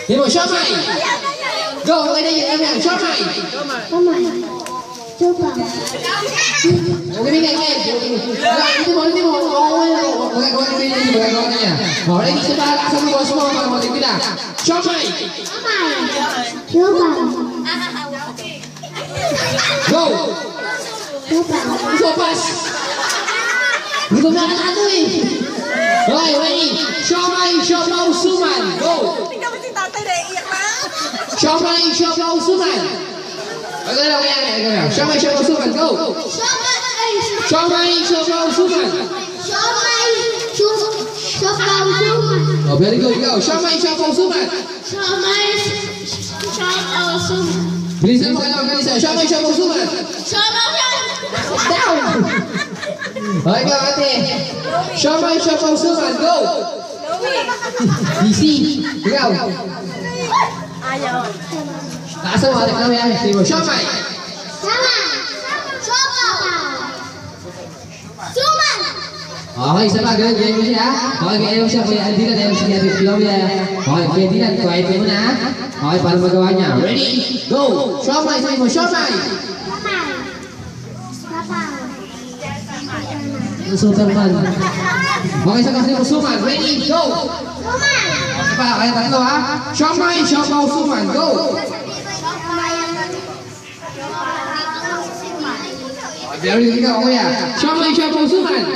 Thì một shop này. Go, ở đây em hàng shop này. Chúc mừng. Cái bên này em. Đi một. Ở đây kita đã xong rồi semua kalau mau tidak. Shop này. Chúc mừng. Go. Chúc mừng. Go pass. Belum ada satu nih. Rồi, ready. Shop này, shop mau Suman. Go. Shop này, shop mau Suman. Ở đây đâu nghe. Shop này, shop mau Suman. Go. Shop này, shop mau Suman. Oh, very good. Go. Shop này, shop mau Suman. Bisa bukan bisa. Shop này, shop mau Suman. Down. Rồi các bạn thì shop này, shop mau Suman. Go. DC. Go. Đã xong rồi các em tìm một shop này. Rồi sẽ là cái gì cũng đã. Rồi cái em sẽ bây anh tí là em sẽ được lâu nha. Rồi kia tí là quay tiếng ná. Rồi phần mời các bạn nha. Ready go. Shop này tìm một shop này. Số tân phần. Rồi sẽ có một số màn. Ready go. Các bạn hãy bắn rồi á. Shop này shop bao số màn go. Very good. Shop này shop bao số màn.